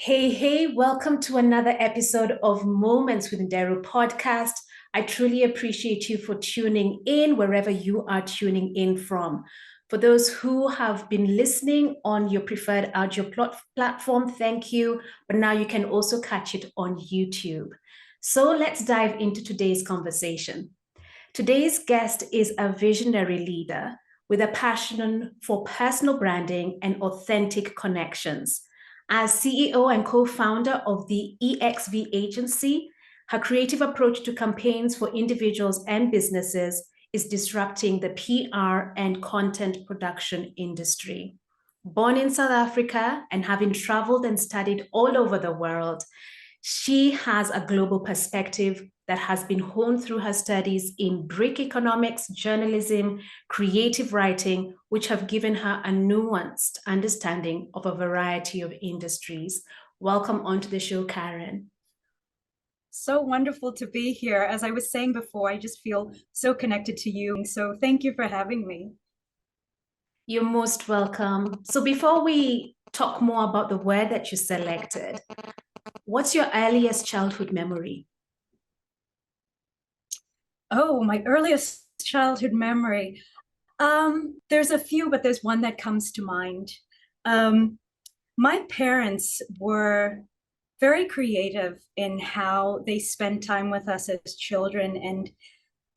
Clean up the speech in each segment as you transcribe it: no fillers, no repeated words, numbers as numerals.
Hey, welcome to another episode of Moments with Nderru podcast. I truly appreciate you for tuning in wherever you are tuning in from. For those who have been listening on your preferred audio platform, thank you. But now you can also catch it on YouTube. So let's dive into today's conversation. Today's guest is a visionary leader with a passion for personal branding and authentic connections. As CEO and co founder of the ExV Agency, her creative approach to campaigns for individuals and businesses is disrupting the PR and content production industry. Born in South Africa and having traveled and studied all over the world, she has a global perspective that has been honed through her studies in Greek economics, journalism, creative writing, which have given her a nuanced understanding of a variety of industries. Welcome onto the show, Karen. So wonderful to be here. As I was saying before, I just feel so connected to you. So thank you for having me. You're most welcome. So before we talk more about the word that you selected, what's your earliest childhood memory? Oh, my earliest childhood memory. There's a few, but there's one that comes to mind. My parents were very creative in how they spent time with us as children, and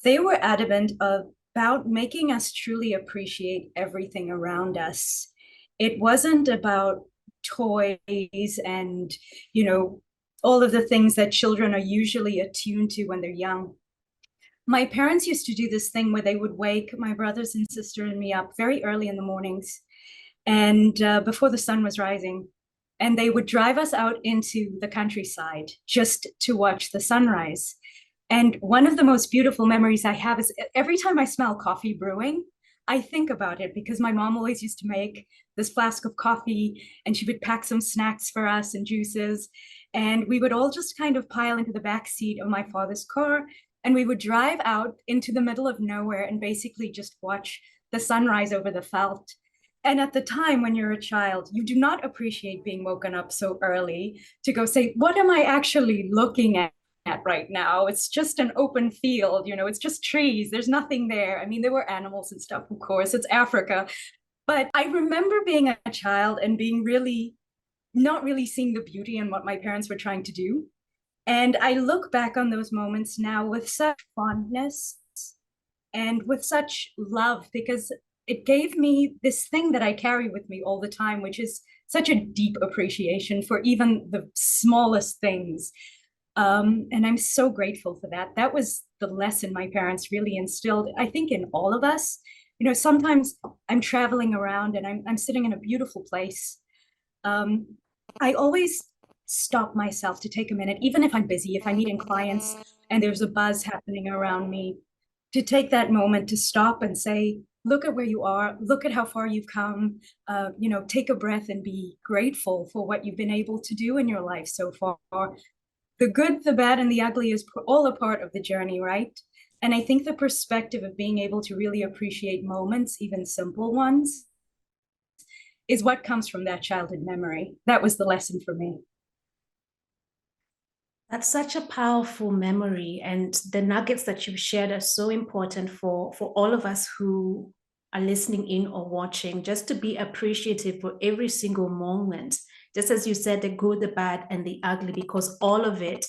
they were adamant about making us truly appreciate everything around us. It wasn't about toys and, you know, all of the things that children are usually attuned to when they're young. My parents used to do this thing where they would wake my brothers and sister and me up very early in the mornings and before the sun was rising. And they would drive us out into the countryside just to watch the sunrise. And one of the most beautiful memories I have is every time I smell coffee brewing, I think about it because my mom always used to make this flask of coffee and she would pack some snacks for us and juices. And we would all just kind of pile into the back seat of my father's car and we would drive out into the middle of nowhere and basically just watch the sunrise over the veldt. And at the time when you're a child, you do not appreciate being woken up so early to go say, what am I actually looking at right now? It's just an open field, it's just trees. There's nothing there. I mean, there were animals and stuff, of course, it's Africa. But I remember being a child and being really, not really seeing the beauty in what my parents were trying to do. And I look back on those moments now with such fondness and with such love because it gave me this thing that I carry with me all the time, which is such a deep appreciation for even the smallest things. And I'm so grateful for that. That was the lesson my parents really instilled, I think, in all of us. Sometimes I'm traveling around and I'm sitting in a beautiful place. I always stop myself to take a minute, even if I'm busy, if I'm meeting clients and there's a buzz happening around me, to take that moment to stop and say, look at where you are, look at how far you've come, take a breath and be grateful for what you've been able to do in your life so far. The good, the bad, and the ugly is all a part of the journey, right? And I think the perspective of being able to really appreciate moments, even simple ones, is what comes from that childhood memory. That was the lesson for me. That's such a powerful memory, and the nuggets that you've shared are so important for all of us who are listening in or watching, just to be appreciative for every single moment. Just as you said, the good, the bad, and the ugly, because all of it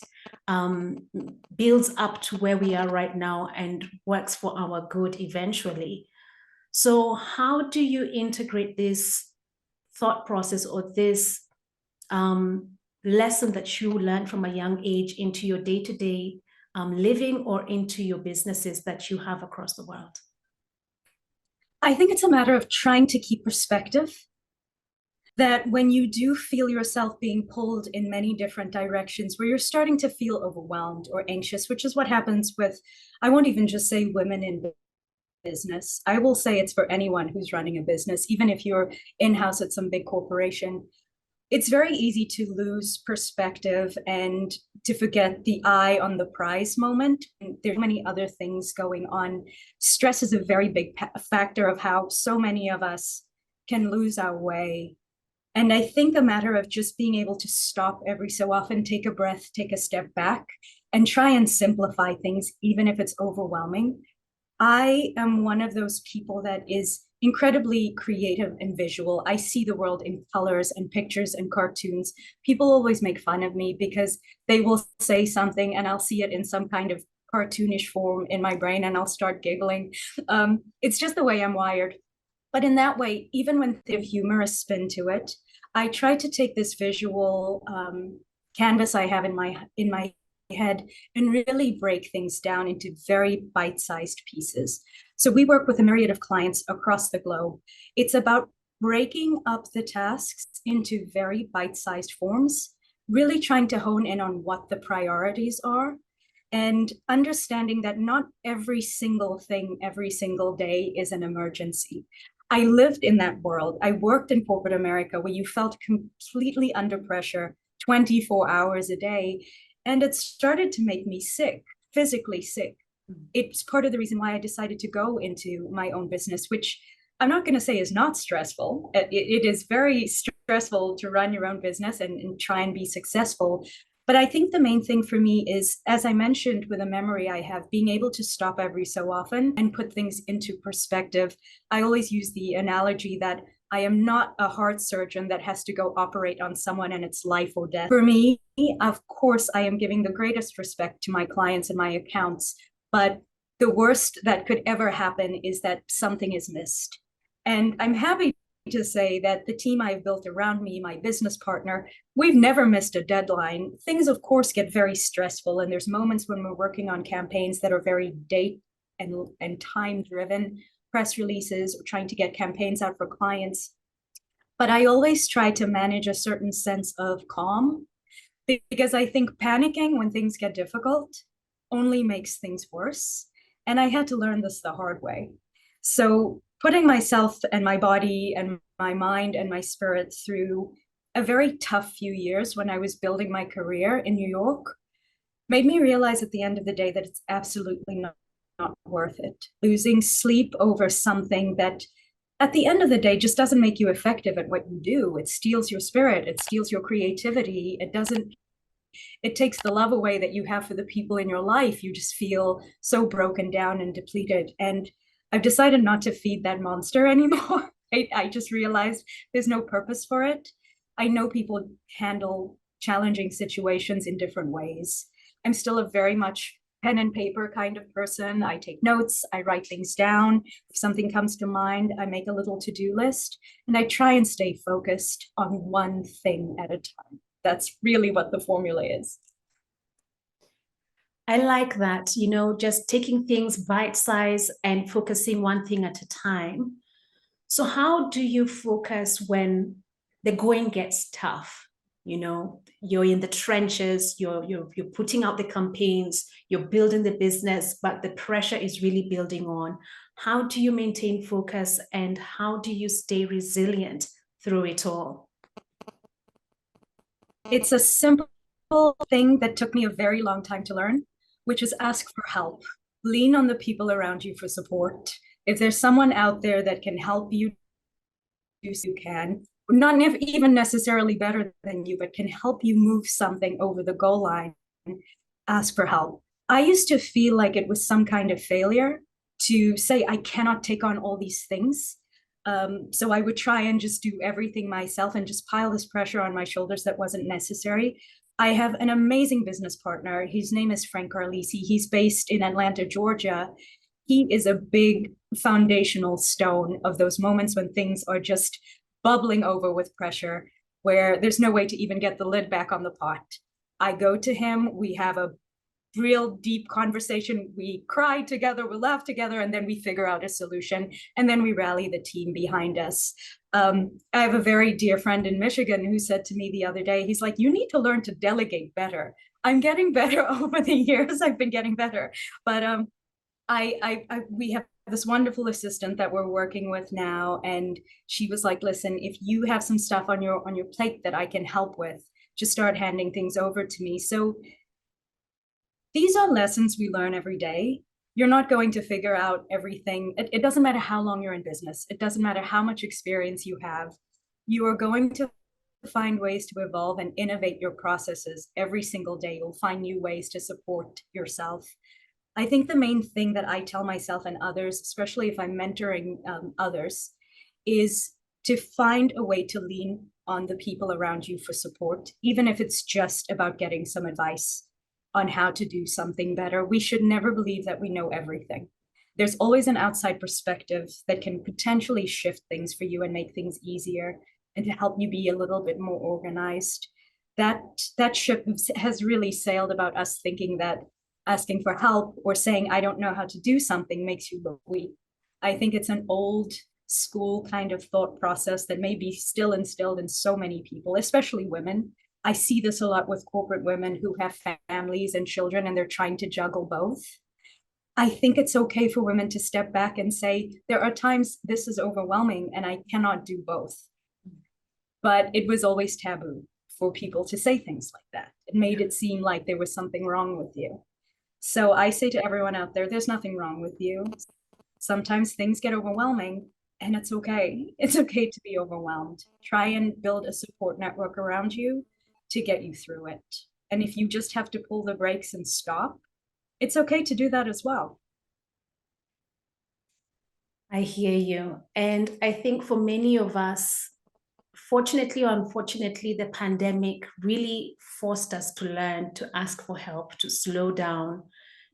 builds up to where we are right now and works for our good eventually. So, how do you integrate this thought process or this lesson that you learned from a young age into your day-to-day living or into your businesses that you have across the world? I think it's a matter of trying to keep perspective, that when you do feel yourself being pulled in many different directions, where you're starting to feel overwhelmed or anxious, which is what happens with, I won't even just say women in business. I will say it's for anyone who's running a business, even if you're in-house at some big corporation. It's very easy to lose perspective and to forget the eye on the prize moment. And there are many other things going on. Stress is a very big factor of how so many of us can lose our way. And I think a matter of just being able to stop every so often, take a breath, take a step back, and try and simplify things, even if it's overwhelming. I am one of those people that is incredibly creative and visual. I see the world in colors and pictures and cartoons. People always make fun of me because they will say something and I'll see it in some kind of cartoonish form in my brain and I'll start giggling. It's just the way I'm wired. But in that way, even when they have humorous spin to it, I try to take this visual canvas I have in my head and really break things down into very bite-sized pieces. So we work with a myriad of clients across the globe. It's about breaking up the tasks into very bite-sized forms, really trying to hone in on what the priorities are and understanding that not every single thing every single day is an emergency. I lived in that world. I worked in corporate America where you felt completely under pressure 24 hours a day. And it started to make me sick, physically sick. It's part of the reason why I decided to go into my own business, which I'm not going to say is not stressful. It is very stressful to run your own business and try and be successful. But I think the main thing for me is, as I mentioned, with a memory I have, being able to stop every so often and put things into perspective. I always use the analogy that I am not a heart surgeon that has to go operate on someone and it's life or death. For me, of course, I am giving the greatest respect to my clients and my accounts, but the worst that could ever happen is that something is missed. And I'm happy to say that the team I've built around me, my business partner, we've never missed a deadline. Things, of course, get very stressful, and there's moments when we're working on campaigns that are very date and time driven, press releases, or trying to get campaigns out for clients. But I always try to manage a certain sense of calm because I think panicking when things get difficult only makes things worse. And I had to learn this the hard way. So putting myself and my body and my mind and my spirit through a very tough few years when I was building my career in New York made me realize at the end of the day that it's absolutely not worth it. Losing sleep over something that at the end of the day just doesn't make you effective at what you do. It steals your spirit, it steals your creativity. It takes the love away that you have for the people in your life. You just feel so broken down and depleted. And I've decided not to feed that monster anymore. I just realized there's no purpose for it. I know people handle challenging situations in different ways. I'm still a very much pen and paper kind of person. I take notes, I write things down. If something comes to mind, I make a little to-do list, and I try and stay focused on one thing at a time. That's really what the formula is. I like that, just taking things bite size and focusing one thing at a time. So how do you focus when the going gets tough? You're in the trenches, you're putting out the campaigns, you're building the business, but the pressure is really building on. How do you maintain focus and how do you stay resilient through it all? It's a simple thing that took me a very long time to learn, which is ask for help. Lean on the people around you for support. If there's someone out there that can help you, you can. Not even necessarily better than you, but can help you move something over the goal line. Ask for help. I used to feel like it was some kind of failure to say, I cannot take on all these things. So I would try and just do everything myself and just pile this pressure on my shoulders that wasn't necessary. I have an amazing business partner. His name is Frank Carlisi. He's based in Atlanta, Georgia. He is a big foundational stone of those moments when things are just bubbling over with pressure, where there's no way to even get the lid back on the pot. I go to him, we have a real deep conversation. We cry together, we laugh together, and then we figure out a solution. And then we rally the team behind us. I have a very dear friend in Michigan who said to me the other day, he's like, you need to learn to delegate better. I'm getting better over the years. I've been getting better. But we have this wonderful assistant that we're working with now. And she was like, listen, if you have some stuff on your plate that I can help with, just start handing things over to me. So these are lessons we learn every day. You're not going to figure out everything. It doesn't matter how long you're in business. It doesn't matter how much experience you have. You are going to find ways to evolve and innovate your processes every single day. You'll find new ways to support yourself. I think the main thing that I tell myself and others, especially if I'm mentoring others, is to find a way to lean on the people around you for support, even if it's just about getting some advice on how to do something better. We should never believe that we know everything. There's always an outside perspective that can potentially shift things for you and make things easier and to help you be a little bit more organized. That ship has really sailed about us thinking that asking for help or saying, I don't know how to do something makes you look weak. I think it's an old school kind of thought process that may be still instilled in so many people, especially women. I see this a lot with corporate women who have families and children and they're trying to juggle both. I think it's okay for women to step back and say, there are times this is overwhelming and I cannot do both. But it was always taboo for people to say things like that. It made it seem like there was something wrong with you. So I say to everyone out there, there's nothing wrong with you. Sometimes things get overwhelming and it's okay. It's okay to be overwhelmed. Try and build a support network around you to get you through it. And if you just have to pull the brakes and stop, it's okay to do that as well. I hear you. And I think for many of us, fortunately or unfortunately, the pandemic really forced us to learn to ask for help, to slow down,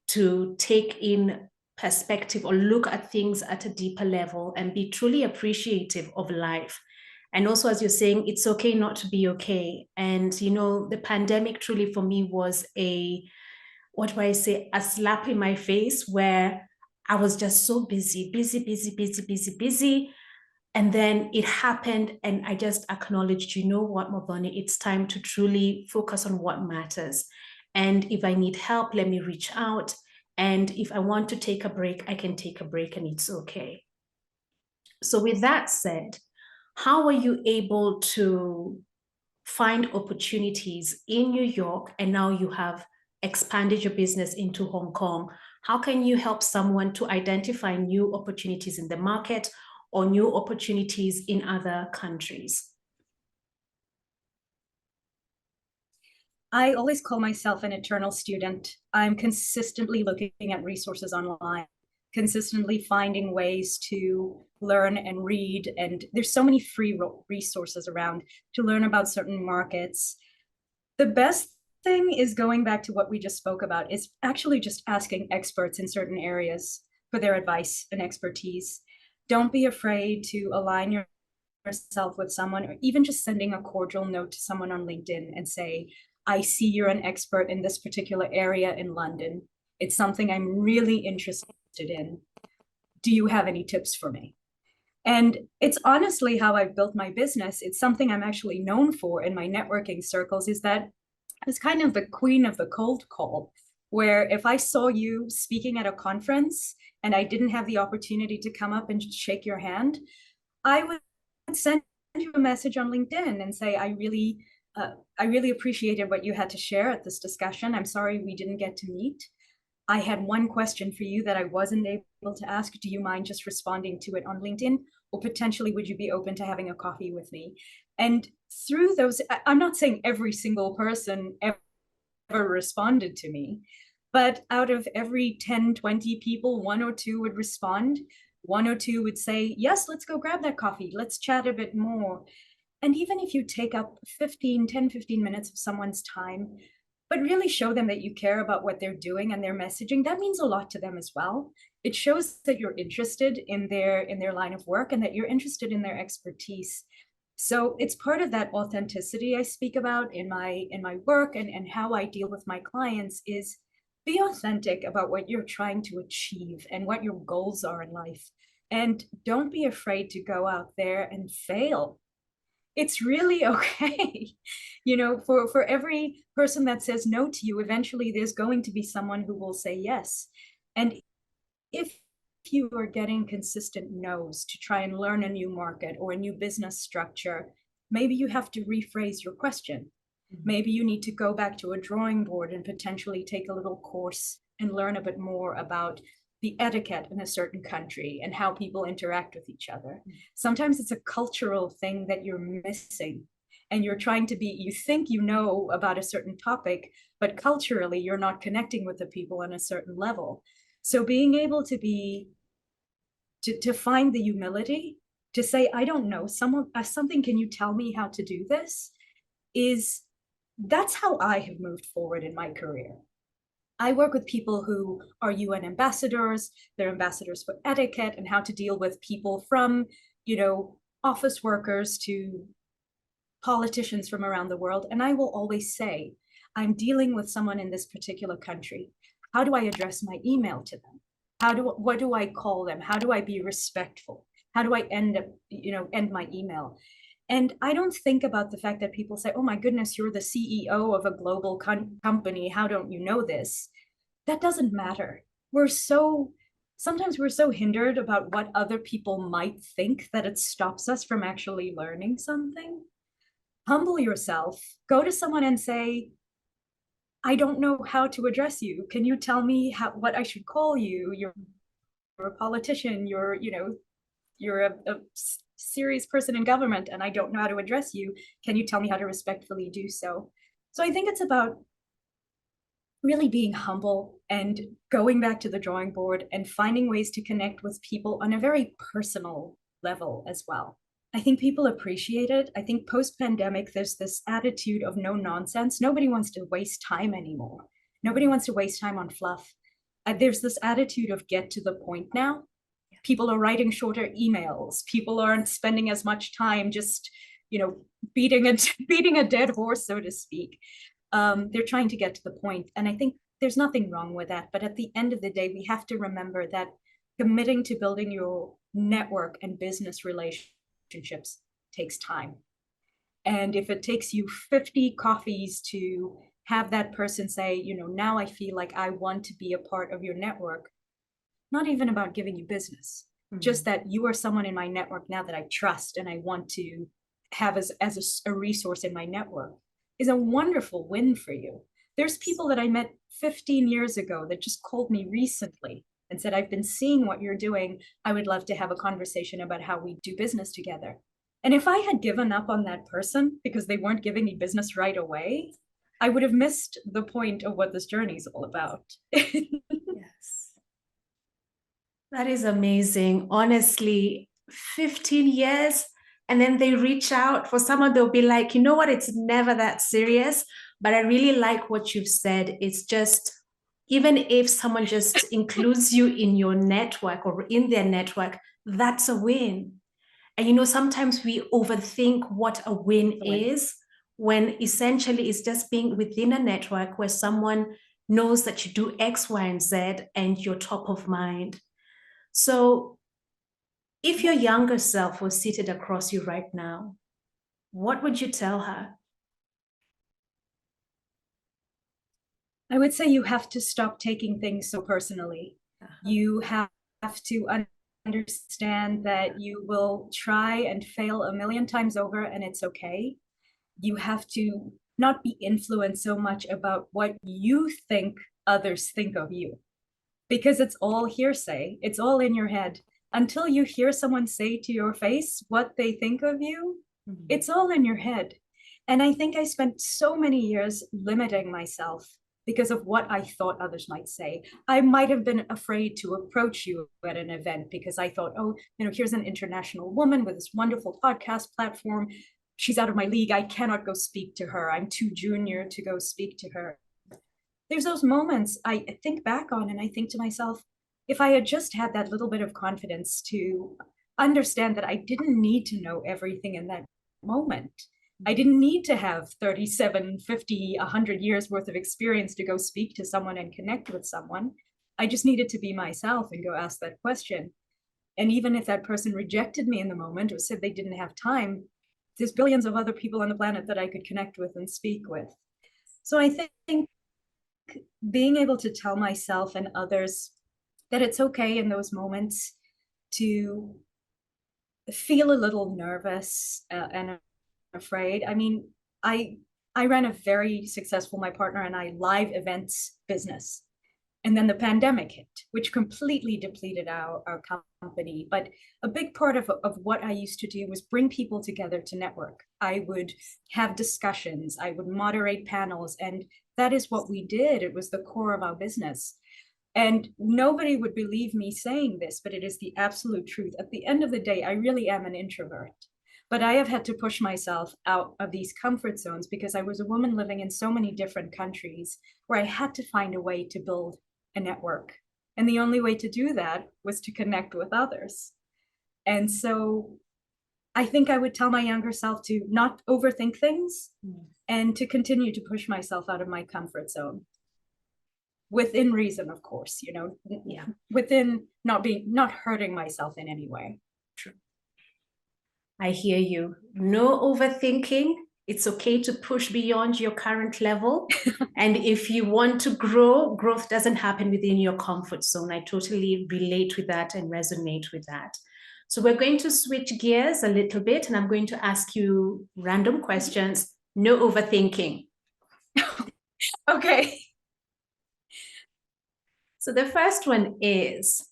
to take in perspective or look at things at a deeper level and be truly appreciative of life. And also, as you're saying, it's okay not to be okay. And, you know, the pandemic truly for me was what do I say, a slap in my face where I was just so busy. And then it happened, and I just acknowledged, you know what, Maboni, it's time to truly focus on what matters. And if I need help, let me reach out. And if I want to take a break, I can take a break and it's okay. So with that said, how were you able to find opportunities in New York and now you have expanded your business into Hong Kong? How can you help someone to identify new opportunities in the market or new opportunities in other countries? I always call myself an eternal student. I'm consistently looking at resources online, consistently finding ways to learn and read. And there's so many free resources around to learn about certain markets. The best thing is going back to what we just spoke about, is actually just asking experts in certain areas for their advice and expertise. Don't be afraid to align yourself with someone, or even just sending a cordial note to someone on LinkedIn and say, I see you're an expert in this particular area in London. It's something I'm really interested in. Do you have any tips for me? And it's honestly how I've built my business. It's something I'm actually known for in my networking circles, is that I was kind of the queen of the cold call, where if I saw you speaking at a conference and I didn't have the opportunity to come up and shake your hand, I would send you a message on LinkedIn and say, I really appreciated what you had to share at this discussion. I'm sorry we didn't get to meet. I had one question for you that I wasn't able to ask. Do you mind just responding to it on LinkedIn? Or potentially, would you be open to having a coffee with me? And through those, I'm not saying every single person ever responded to me, but out of every 10, 20 people, one or two would respond. One or two would say, yes, let's go grab that coffee. Let's chat a bit more. And even if you take up 15 minutes of someone's time, but really show them that you care about what they're doing and their messaging, that means a lot to them as well. It shows that you're interested in their line of work and that you're interested in their expertise. So it's part of that authenticity I speak about in my work and how I deal with my clients, is be authentic about what you're trying to achieve and what your goals are in life. And don't be afraid to go out there and fail. It's really okay. You know, for every person that says no to you, eventually there's going to be someone who will say yes. And if you are getting consistent no's to try and learn a new market or a new business structure, maybe you have to rephrase your question. Maybe you need to go back to a drawing board and potentially take a little course and learn a bit more about the etiquette in a certain country and how people interact with each other. Sometimes it's a cultural thing that you're missing. and you're trying to be, you think you know about a certain topic, but culturally you're not connecting with the people on a certain level. So being able to find the humility to say, I don't know, something, can you tell me how to do this? That's how I have moved forward in my career. I work with people who are UN ambassadors, they're ambassadors for etiquette and how to deal with people from, office workers to politicians from around the world. And I will always say, I'm dealing with someone in this particular country. How do I address my email to them? What do I call them? How do I be respectful? How do I end my email? And I don't think about the fact that people say, oh my goodness, you're the CEO of a global company. How don't you know this? That doesn't matter. Sometimes we're so hindered about what other people might think that it stops us from actually learning something. Humble yourself, go to someone and say, I don't know how to address you. Can you tell me what I should call you? You're a politician, you're a serious person in government, and I don't know how to address you. Can you tell me how to respectfully do so? So I think it's about really being humble and going back to the drawing board and finding ways to connect with people on a very personal level as well. I think people appreciate it. I think post-pandemic, there's this attitude of no nonsense. Nobody wants to waste time anymore. Nobody wants to waste time on fluff. There's this attitude of get to the point now. People are writing shorter emails. People aren't spending as much time just, beating a dead horse, so to speak. They're trying to get to the point. And I think there's nothing wrong with that. But at the end of the day, we have to remember that committing to building your network and business relationships takes time. And if it takes you 50 coffees to have that person say, now I feel like I want to be a part of your network, not even about giving you business, just that you are someone in my network now that I trust and I want to have as a resource in my network, is a wonderful win for you. There's people that I met 15 years ago that just called me recently and said, I've been seeing what you're doing. I would love to have a conversation about how we do business together. And if I had given up on that person because they weren't giving me business right away, I would have missed the point of what this journey is all about. Yes. That is amazing. Honestly, 15 years, and then they reach out. For someone, they'll be like, you know what, it's never that serious. But I really like what you've said. It's just, even if someone just includes you in your network or in their network, that's a win. And sometimes we overthink what a win is, when essentially it's just being within a network where someone knows that you do X, Y, and Z and you're top of mind. So if your younger self was seated across you right now, what would you tell her? I would say you have to stop taking things so personally. You have to understand that you will try and fail a million times over, and it's okay. You have to not be influenced so much about what you think others think of you, because it's all hearsay. It's all in your head. Until you hear someone say to your face what they think of you, it's all in your head. And I think I spent so many years limiting myself because of what I thought others might say. I might have been afraid to approach you at an event because I thought, oh, here's an international woman with this wonderful podcast platform. She's out of my league. I cannot go speak to her. I'm too junior to go speak to her. There's those moments I think back on and I think to myself, if I had just had that little bit of confidence to understand that I didn't need to know everything in that moment. I didn't need to have 37, 50, 100 years worth of experience to go speak to someone and connect with someone. I just needed to be myself and go ask that question. And even if that person rejected me in the moment or said they didn't have time, there's billions of other people on the planet that I could connect with and speak with. So I think being able to tell myself and others that it's okay in those moments to feel a little nervous and afraid. I mean, I ran a very successful, my partner and I, live events business. And then the pandemic hit, which completely depleted our company. But a big part of what I used to do was bring people together to network. I would have discussions, I would moderate panels, and that is what we did. It was the core of our business. And nobody would believe me saying this, but it is the absolute truth. At the end of the day, I really am an introvert. But I have had to push myself out of these comfort zones because I was a woman living in so many different countries where I had to find a way to build a network. And the only way to do that was to connect with others. And so I think I would tell my younger self to not overthink things and to continue to push myself out of my comfort zone. Within reason, of course, Yeah. Within not hurting myself in any way. True. I hear you. No overthinking. It's okay to push beyond your current level. And if you want to grow, growth doesn't happen within your comfort zone. I totally relate with that and resonate with that. So we're going to switch gears a little bit, and I'm going to ask you random questions. No overthinking. Okay. So the first one is,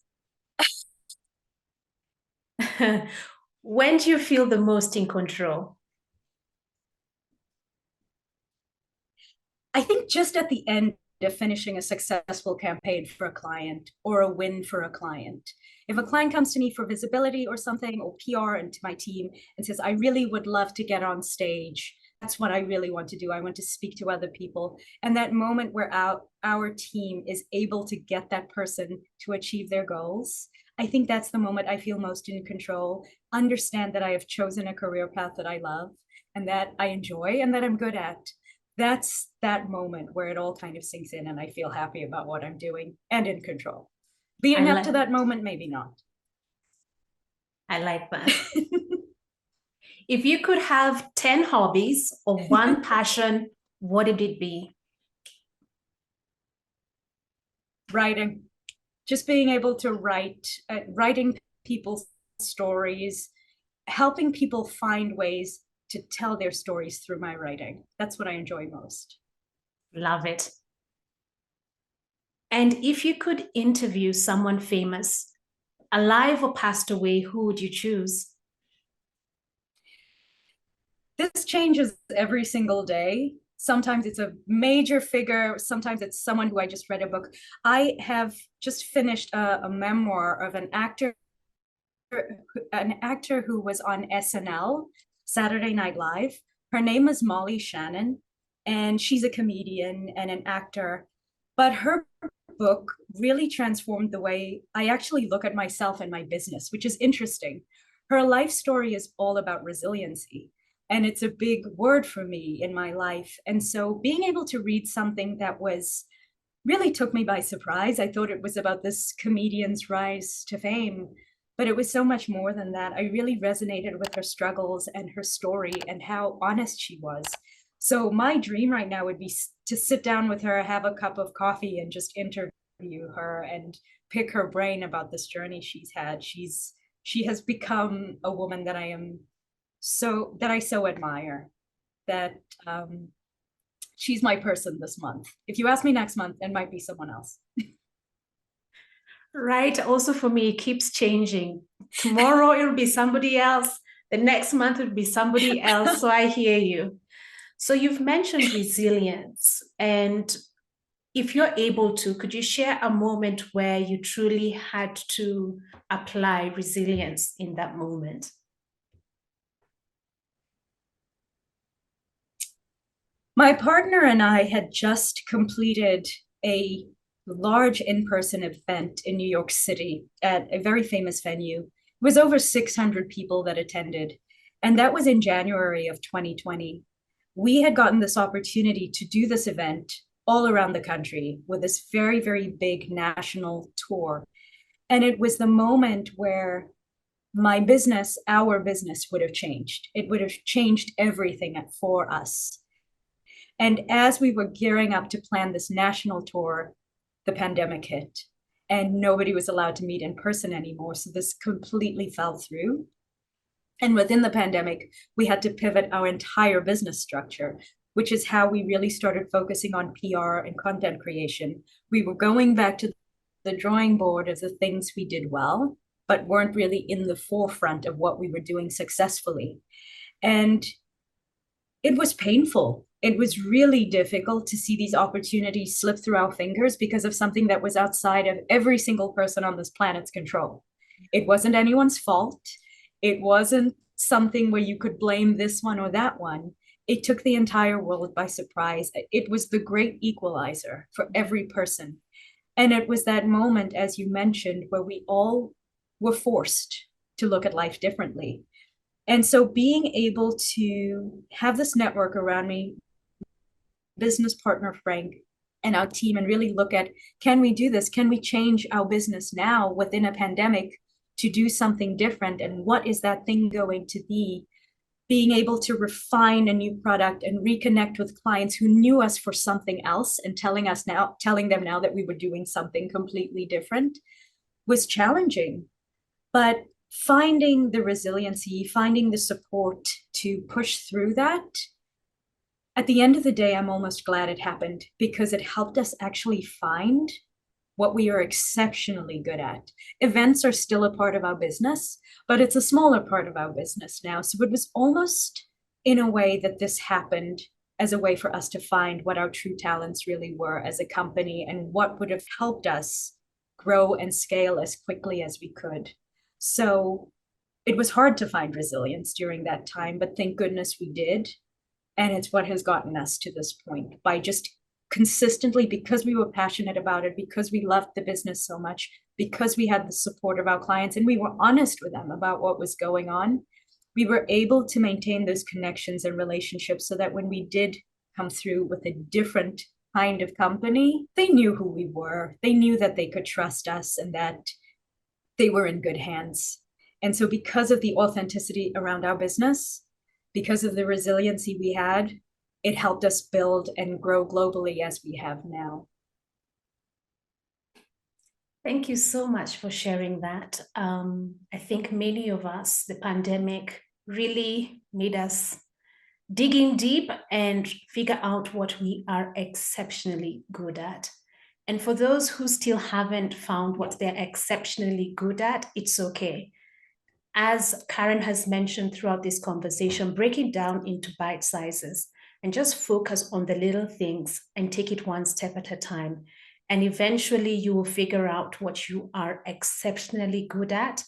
when do you feel the most in control? I think just at the end of finishing a successful campaign for a client or a win for a client. If a client comes to me for visibility or something, or PR, and to my team and says, I really would love to get on stage, that's what I really want to do. I want to speak to other people. And that moment where our team is able to get that person to achieve their goals, I think that's the moment I feel most in control. Understand that I have chosen a career path that I love and that I enjoy and that I'm good at. That's that moment where it all kind of sinks in and I feel happy about what I'm doing and in control. Leading up to that moment, maybe not. I like that. If you could have 10 hobbies or one passion, what would it be? Writing. Just being able to writing people's stories, helping people find ways to tell their stories through my writing. That's what I enjoy most. Love it. And if you could interview someone famous, alive or passed away, who would you choose? This changes every single day. Sometimes it's a major figure. Sometimes it's someone who I just read a book. I have just finished a memoir of an actor who was on SNL, Saturday Night Live. Her name is Molly Shannon, and she's a comedian and an actor. But her book really transformed the way I actually look at myself and my business, which is interesting. Her life story is all about resiliency. And it's a big word for me in my life. And so being able to read something that was really took me by surprise. I thought it was about this comedian's rise to fame, but it was so much more than that. I really resonated with her struggles and her story and how honest she was. So my dream right now would be to sit down with her, have a cup of coffee, and just interview her and pick her brain about this journey she's had. She has become a woman that I so admire, that she's my person this month. If you ask me next month, it might be someone else. Right. Also for me, it keeps changing. Tomorrow it'll be somebody else. The next month it'll be somebody else. So I hear you. So you've mentioned resilience. And if you're able to, could you share a moment where you truly had to apply resilience in that moment? My partner and I had just completed a large in-person event in New York City at a very famous venue. It was over 600 people that attended, and that was in January of 2020. We had gotten this opportunity to do this event all around the country with this very, very big national tour. And it was the moment where my business, our business, would have changed. It would have changed everything for us. And as we were gearing up to plan this national tour, the pandemic hit and nobody was allowed to meet in person anymore. So this completely fell through. And within the pandemic, we had to pivot our entire business structure. which is how we really started focusing on PR and content creation. We were going back to the drawing board of the things we did well, but weren't really in the forefront of what we were doing successfully. And it was painful. It was really difficult to see these opportunities slip through our fingers because of something that was outside of every single person on this planet's control. It wasn't anyone's fault. It wasn't something where you could blame this one or that one. It took the entire world by surprise. It was the great equalizer for every person. And it was that moment, as you mentioned, where we all were forced to look at life differently. And so being able to have this network around me, business partner Frank, and our team, and really look at, can we do this? Can we change our business now within a pandemic to do something different? And what is that thing going to be? Being able to refine a new product and reconnect with clients who knew us for something else and telling them now that we were doing something completely different was challenging. But finding the resiliency, finding the support to push through that, at the end of the day, I'm almost glad it happened because it helped us actually find what we are exceptionally good at. Events are still a part of our business, but it's a smaller part of our business now. So it was almost in a way that this happened as a way for us to find what our true talents really were as a company and what would have helped us grow and scale as quickly as we could. So it was hard to find resilience during that time, but thank goodness we did. And it's what has gotten us to this point by just consistently, because we were passionate about it, because we loved the business so much, because we had the support of our clients and we were honest with them about what was going on, we were able to maintain those connections and relationships so that when we did come through with a different kind of company, they knew who we were. They knew that they could trust us and that they were in good hands. And so because of the authenticity around our business, because of the resiliency we had, it helped us build and grow globally as we have now. Thank you so much for sharing that. I think many of us, the pandemic really made us dig in deep and figure out what we are exceptionally good at. And for those who still haven't found what they're exceptionally good at, it's okay. As Karen has mentioned throughout this conversation, break it down into bite sizes and just focus on the little things and take it one step at a time. And eventually you will figure out what you are exceptionally good at.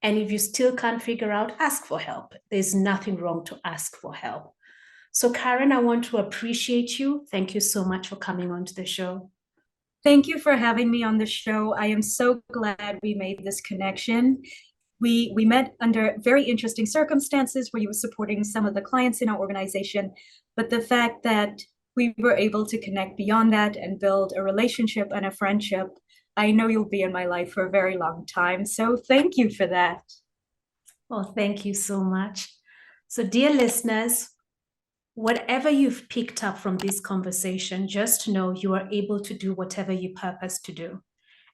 And if you still can't figure out, ask for help. There's nothing wrong to ask for help. So Karen, I want to appreciate you. Thank you so much for coming on to the show. Thank you for having me on the show. I am so glad we made this connection. We met under very interesting circumstances where you were supporting some of the clients in our organization, but the fact that we were able to connect beyond that and build a relationship and a friendship, I know you'll be in my life for a very long time. So thank you for that. Well, thank you so much. So dear listeners, whatever you've picked up from this conversation, just know you are able to do whatever you purpose to do.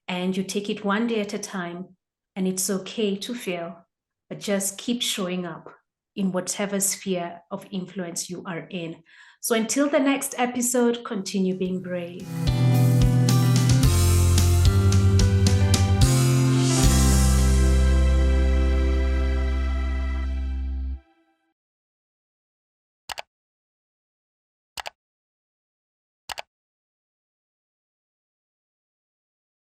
And you take it one day at a time. And it's okay to fail, but just keep showing up in whatever sphere of influence you are in. So until the next episode, continue being brave.